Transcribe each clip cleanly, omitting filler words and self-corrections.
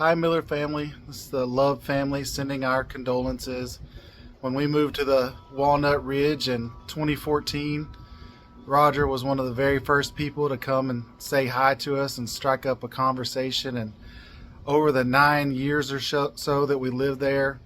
Hi, Miller family. This is the Love family sending our condolences. When we moved to the Walnut Ridge in 2014, Roger was one of the very first people to come and say hi to us and strike up a conversation. And over the 9 years or so that we lived there,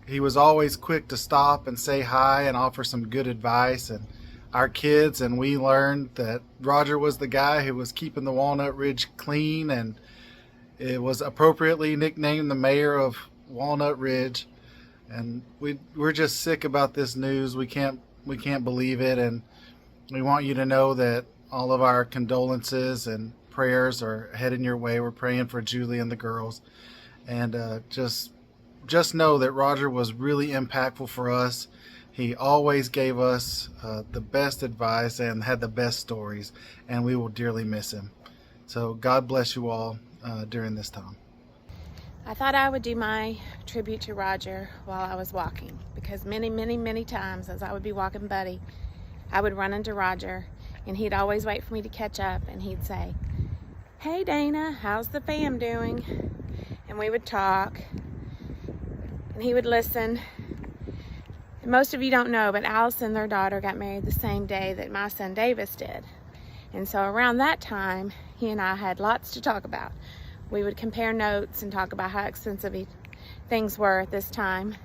he was always quick to stop and say hi and offer some good advice. And our kids and we learned that Roger was the guy who was keeping the Walnut Ridge clean, and it was appropriately nicknamed the mayor of Walnut Ridge. And we're just sick about this news. We can't believe it, and we want you to know that all of our condolences and prayers are heading your way. We're praying for Julie and the girls, and just know that Roger was really impactful for us. He always gave us the best advice and had the best stories, and we will dearly miss him. So God bless you all during this time. I thought I would do my tribute to Roger while I was walking, because many times as I would be walking Buddy, I would run into Roger and he'd always wait for me to catch up, and he'd say, "Hey Dana, how's the fam doing?" And we would talk and he would listen. And most of you don't know, but Allison, their daughter, got married the same day that my son Davis did. And so around that time, he and I had lots to talk about. We would compare notes and talk about how expensive things were at this time.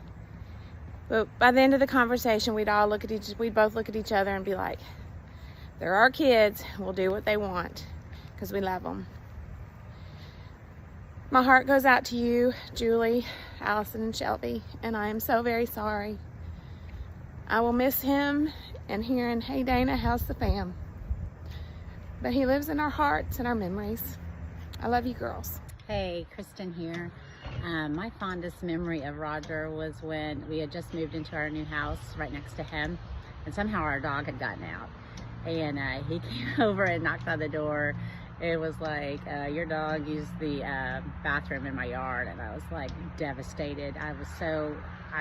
But by the end of the conversation, we'd both look at each other and be like, "They're our kids. We'll do what they want because we love them." My heart goes out to you, Julie, Allison, and Shelby, and I am so very sorry. I will miss him and hearing, "Hey Dana, how's the fam?" But he lives in our hearts and our memories. I love you girls. Hey, Kristen here. My fondest memory of Roger was when we had just moved into our new house right next to him, and somehow our dog had gotten out. And he came over and knocked on the door. It was like, "Your dog used the bathroom in my yard." And I was like devastated. I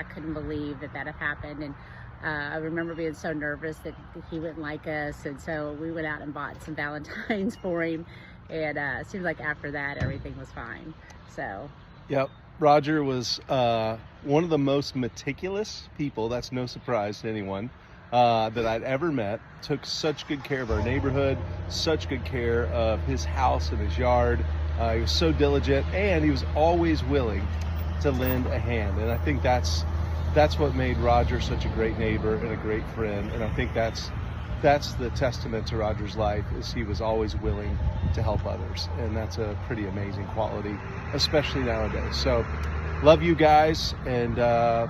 couldn't believe that had happened. And I remember being so nervous that he wouldn't like us, and so we went out and bought some Valentines for him, and it seemed like after that everything was fine. So yep, Roger was one of the most meticulous people, that's no surprise to anyone, that I'd ever met. Took such good care of our neighborhood, such good care of his house and his yard. He was so diligent, and he was always willing to lend a hand, and I think that's what made Roger such a great neighbor and a great friend. And I think that's the testament to Roger's life, is he was always willing to help others. And that's a pretty amazing quality, especially nowadays. So love you guys, and gonna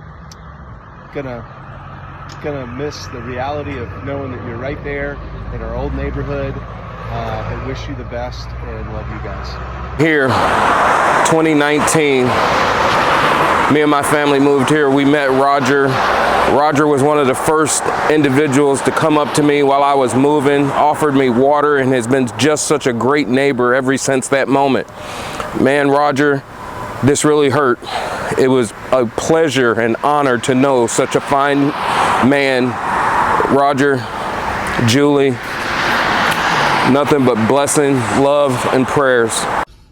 miss the reality of knowing that you're right there in our old neighborhood. I wish you the best and love you guys. Here, 2019. Me and my family moved here. We met Roger. Roger was one of the first individuals to come up to me while I was moving, offered me water, and has been just such a great neighbor ever since that moment. Man, Roger, this really hurt. It was a pleasure and honor to know such a fine man. Roger, Julie, nothing but blessing, love, and prayers.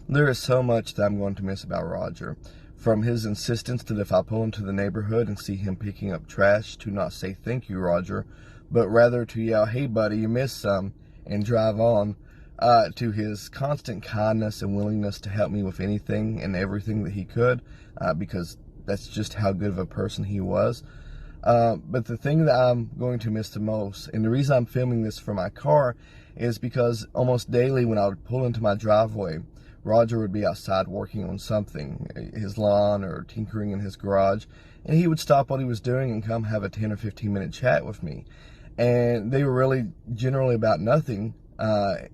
There is so much that I'm going to miss about Roger. From his insistence that if I pull into the neighborhood and see him picking up trash, to not say "Thank you, Roger," but rather to yell, "Hey buddy, you missed some," and drive on, to his constant kindness and willingness to help me with anything and everything that he could, because that's just how good of a person he was. But the thing that I'm going to miss the most, and the reason I'm filming this from my car, is because almost daily when I would pull into my driveway, Roger would be outside working on something, his lawn or tinkering in his garage, and he would stop what he was doing and come have a 10 or 15 minute chat with me. And they were really generally about nothing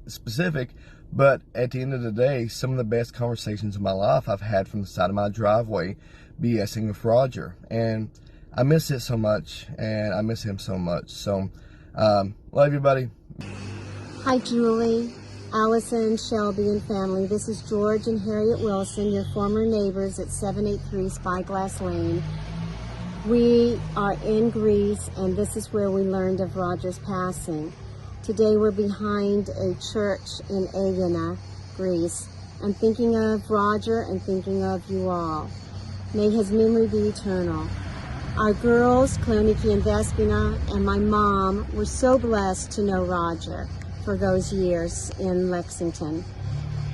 specific, but at the end of the day, some of the best conversations of my life I've had from the side of my driveway BSing with Roger. And I miss it so much, and I miss him so much. So, love you, buddy. Hi, Julie, Allison, Shelby, and family. This is George and Harriet Wilson, your former neighbors at 783 Spyglass Lane. We are in Greece, and this is where we learned of Roger's passing. Today we're behind a church in Aegina, Greece, I'm thinking of Roger and thinking of you all. May his memory be eternal. Our girls, Cloniki and Vespina, and my mom were so blessed to know Roger for those years in Lexington.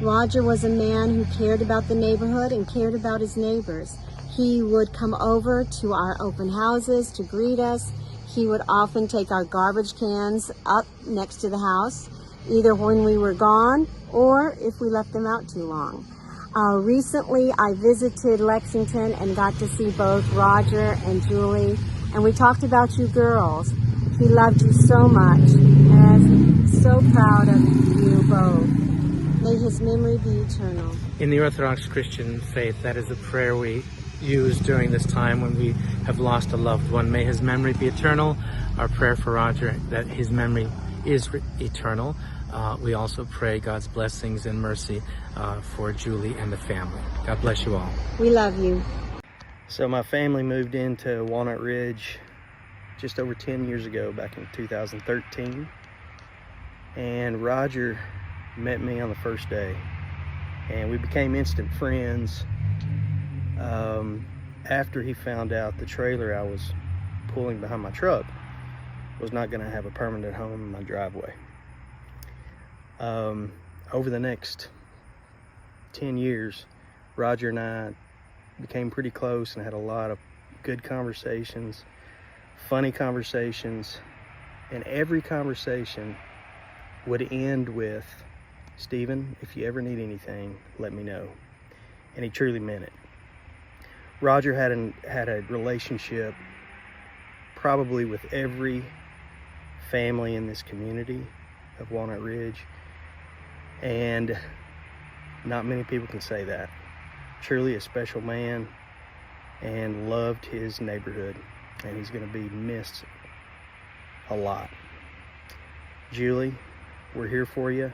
Roger was a man who cared about the neighborhood and cared about his neighbors. He would come over to our open houses to greet us. He would often take our garbage cans up next to the house, either when we were gone or if we left them out too long. Recently, I visited Lexington and got to see both Roger and Julie, and we talked about you girls. He loved you so much, and is so proud of you both. May his memory be eternal. In the Orthodox Christian faith, that is the prayer we use during this time when we have lost a loved one. May his memory be eternal. Our prayer for Roger, that his memory is eternal. We also pray God's blessings and mercy for Julie and the family. God bless you all. We love you. So my family moved into Walnut Ridge just over 10 years ago, back in 2013. And Roger met me on the first day. And we became instant friends. After he found out the trailer I was pulling behind my truck was not going to have a permanent home in my driveway. Over the next 10 years, Roger and I became pretty close and had a lot of good conversations, funny conversations, and every conversation would end with, "Stephen, if you ever need anything, let me know." And he truly meant it. Roger had a relationship probably with every family in this community of Walnut Ridge, and not many people can say that. Truly a special man, and loved his neighborhood, and he's going to be missed a lot. Julie, we're here for you,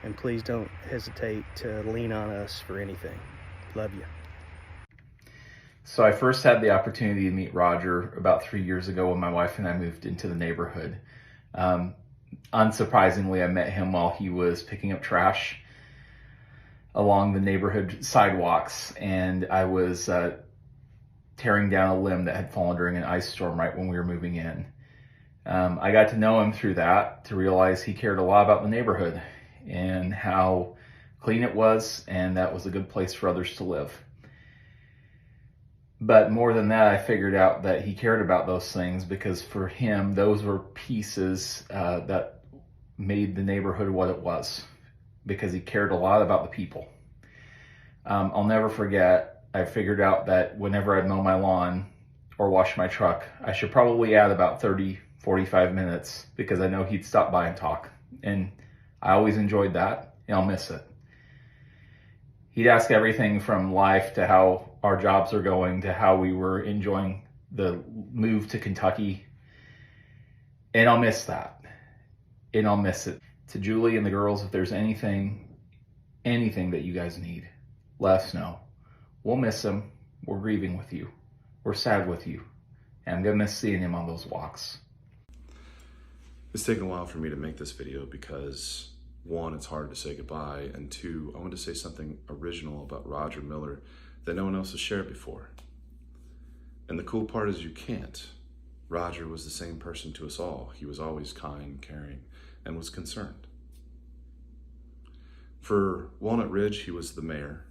and please don't hesitate to lean on us for anything. Love you. So I first had the opportunity to meet Roger about 3 years ago when my wife and I moved into the neighborhood. Unsurprisingly, I met him while he was picking up trash along the neighborhood sidewalks, and I was tearing down a limb that had fallen during an ice storm right when we were moving in. I got to know him through that, to realize he cared a lot about the neighborhood and how clean it was, and that was a good place for others to live. But more than that, I figured out that he cared about those things because for him, those were pieces that made the neighborhood what it was, because he cared a lot about the people. I'll never forget, I figured out that whenever I'd mow my lawn or wash my truck, I should probably add about 30, 45 minutes because I know he'd stop by and talk. And I always enjoyed that, and I'll miss it. He'd ask everything from life to how our jobs are going to how we were enjoying the move to Kentucky. And I'll miss that. And I'll miss it. To Julie and the girls, if there's anything that you guys need, let us know. We'll miss him. We're grieving with you. We're sad with you. And I'm going to miss seeing him on those walks. It's taken a while for me to make this video because, one, it's hard to say goodbye, and two, I want to say something original about Roger Miller that no one else has shared before. And the cool part is you can't. Roger was the same person to us all. He was always kind, caring, and was concerned. For Walnut Ridge, he was the mayor.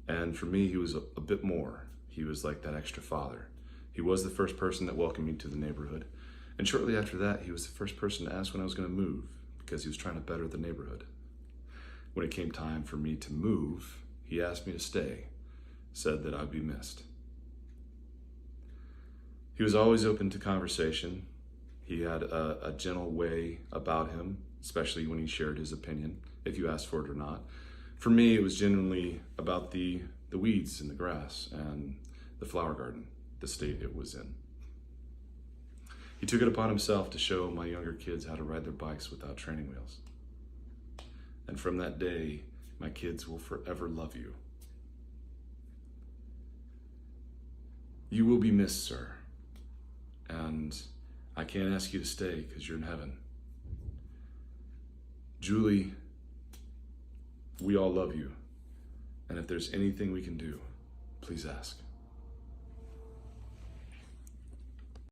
And for me, he was a bit more. He was like that extra father. He was the first person that welcomed me to the neighborhood. And shortly after that, he was the first person to ask when I was going to move, because he was trying to better the neighborhood. When it came time for me to move, he asked me to stay, said that I'd be missed. He was always open to conversation. He had a gentle way about him, especially when he shared his opinion, if you asked for it or not. For me, it was genuinely about the weeds in the grass and the flower garden, the state it was in. He took it upon himself to show my younger kids how to ride their bikes without training wheels. And from that day, my kids will forever love you. You will be missed, sir. And I can't ask you to stay because you're in heaven. Julie, We all love you. And if there's anything we can do, please ask.